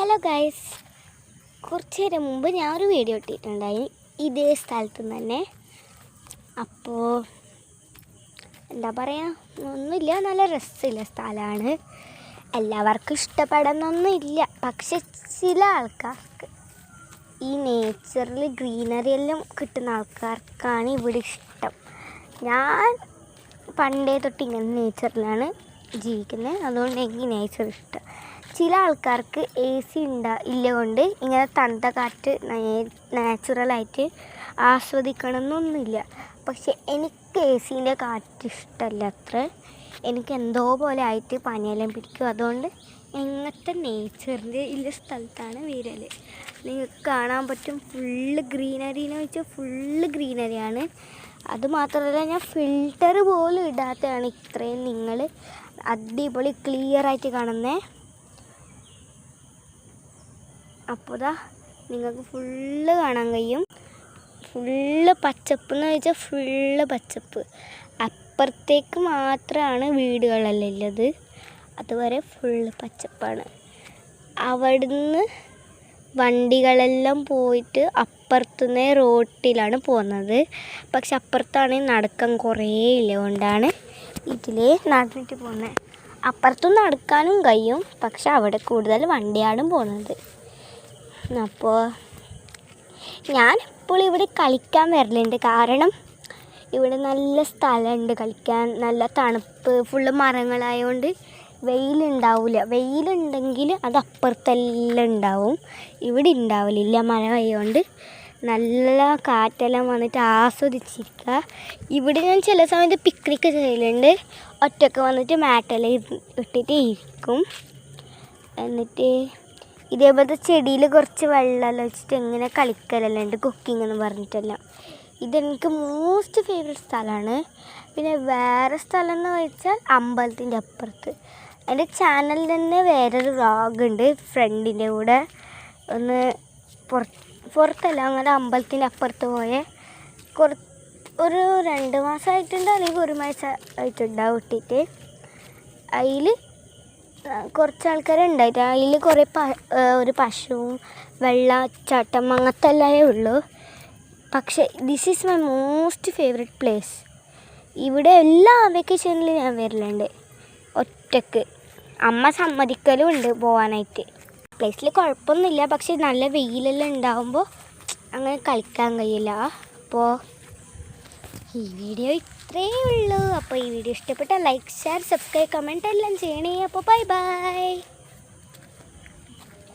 Hello guys, കുറച്ച് നേരം മുമ്പ് ഞാനൊരു വീഡിയോ ഇട്ടിട്ടുണ്ടായി ഇതേ സ്ഥലത്ത് തന്നെ. അപ്പോൾ എന്താ പറയുക, ഒന്നുമില്ല, നല്ല രസമില്ല സ്ഥലമാണ്. എല്ലാവർക്കും ഇഷ്ടപ്പെടണമെന്നൊന്നുമില്ല, പക്ഷെ ചില ആൾക്കാർക്ക് ഈ നേച്ചറിൽ ഗ്രീനറി എല്ലാം കിട്ടുന്ന ആൾക്കാർക്കാണ് ഇവിടെ ഇഷ്ടം. ഞാൻ പണ്ടേ തൊട്ട് ഇങ്ങനെ നേച്ചറിലാണ് ജീവിക്കുന്നത്, അതുകൊണ്ട് എനിക്ക് നേച്ചർ ഇഷ്ടം. ചില ആൾക്കാർക്ക് AC ഇല്ല കൊണ്ട് ഇങ്ങനെ തണുത്ത കാറ്റ് നാച്ചുറലായിട്ട് ആസ്വദിക്കണം എന്നൊന്നുമില്ല. പക്ഷെ എനിക്ക് AC കാറ്റ് ഇഷ്ടമല്ല അത്ര. എനിക്ക് എന്തോ പോലെ ആയിട്ട് പനിയെല്ലാം പിടിക്കും. അതുകൊണ്ട് എങ്ങനത്തെ നേച്ചറിൻ്റെ ഉള്ള സ്ഥലത്താണ് വരൽ. നിങ്ങൾക്ക് കാണാൻ പറ്റും, ഫുള്ള് ഗ്രീനറി എന്ന് വെച്ചാൽ ഫുള്ള് ഗ്രീനറിയാണ്. അതുമാത്രമല്ല, ഞാൻ ഫിൽറ്റർ പോലും ഇടാത്തതാണ് ഇത്രയും നിങ്ങൾ അടിപൊളി ക്ലിയറായിട്ട് കാണുന്നത്. അപ്പോൾ ദാ നിങ്ങൾക്ക് ഫുള്ള് കാണാൻ കഴിയും. ഫുള്ള് പച്ചപ്പ് എന്ന് വെച്ചാൽ ഫുള്ള് പച്ചപ്പ്. അപ്പുറത്തേക്ക് മാത്രമാണ് വീടുകളെല്ലാം ഉള്ളത്, അതുവരെ ഫുള്ള് പച്ചപ്പാണ്. അവിടുന്ന് വണ്ടികളെല്ലാം പോയിട്ട് അപ്പുറത്തുനിന്ന് റോട്ടിലാണ് പോകുന്നത്. പക്ഷെ അപ്പുറത്താണെങ്കിൽ നടക്കാൻ കുറേ ഇല്ല കൊണ്ടാണ് ഇതിലേ നടന്നിട്ട് പോകുന്നത്. അപ്പുറത്തും നടക്കാനും കഴിയും, പക്ഷെ അവിടെ കൂടുതൽ വണ്ടിയാണ് പോകുന്നത്. അപ്പോൾ ഞാൻ ഇപ്പോൾ ഇവിടെ കളിക്കാൻ വരലുണ്ട്, കാരണം ഇവിടെ നല്ല സ്ഥലമുണ്ട് കളിക്കാൻ. നല്ല തണുപ്പ്, ഫുള്ള് മരങ്ങളായതുകൊണ്ട് വെയിലുണ്ടാവില്ല. വെയിലുണ്ടെങ്കിൽ അത് അപ്പുറത്തെല്ലാം ഉണ്ടാവും, ഇവിടെ ഉണ്ടാവില്ല മരമായതുകൊണ്ട്. നല്ല കാറ്റെല്ലാം വന്നിട്ട് ആസ്വദിച്ചിരിക്കുക. ഇവിടെ ഞാൻ ചില സമയത്ത് പിക്നിക്ക് ചെയ്യലുണ്ട്. ഒറ്റയ്ക്ക് വന്നിട്ട് മാറ്റെല്ലാം ഇട്ടിട്ട് ഇരിക്കും. എന്നിട്ട് ഇതേപോലത്തെ ചെടിയിൽ കുറച്ച് വെള്ളമെല്ലാം വെച്ചിട്ട് എങ്ങനെ കളിക്കലെല്ലാം ഉണ്ട്, കുക്കിംഗ് എന്ന് പറഞ്ഞിട്ടെല്ലാം. ഇതെനിക്ക് മോസ്റ്റ് ഫേവറേറ്റ് സ്ഥലമാണ്. പിന്നെ വേറെ സ്ഥലം എന്ന് വെച്ചാൽ അമ്പലത്തിൻ്റെ അപ്പുറത്ത്. എൻ്റെ ചാനലിൽ തന്നെ വേറൊരു വ്ളോഗുണ്ട്, ഫ്രണ്ടിൻ്റെ കൂടെ ഒന്ന് പുറത്തല്ല, അങ്ങനെ അമ്പലത്തിൻ്റെ അപ്പുറത്ത് പോയ ഒരു 2 മാസമായിട്ടുണ്ട്, അല്ലെങ്കിൽ 1 മാസം ആയിട്ടുണ്ടാവും ഇട്ടിട്ട്. അതിൽ കുറച്ച് ആൾക്കാരുണ്ടായിട്ട് അതിൽ കുറേ ഒരു പശുവും വെള്ളച്ചാട്ടം അങ്ങനത്തെ എല്ലാവരേ ഉള്ളൂ. പക്ഷേ this is my most favourite place. ഇവിടെ എല്ലാ വെക്കേഷനിലും ഞാൻ വരലുണ്ട് ഒറ്റയ്ക്ക്. അമ്മ സമ്മതിക്കലും ഉണ്ട് പോകാനായിട്ട്. പ്ലേസിൽ കുഴപ്പമൊന്നുമില്ല, പക്ഷേ നല്ല വെയിലെല്ലാം ഉണ്ടാകുമ്പോൾ അങ്ങനെ കളിക്കാൻ കഴിയില്ല. അപ്പോൾ ഈ വീഡിയോ ഇത്രയേ ഉള്ളൂ. അപ്പോൾ ഈ വീഡിയോ ഇഷ്ടപ്പെട്ടാൽ ലൈക്ക്, ഷെയർ, സബ്സ്ക്രൈബ്, കമൻറ്റ് എല്ലാം ചെയ്യണേ. അപ്പോൾ ബൈ ബൈ.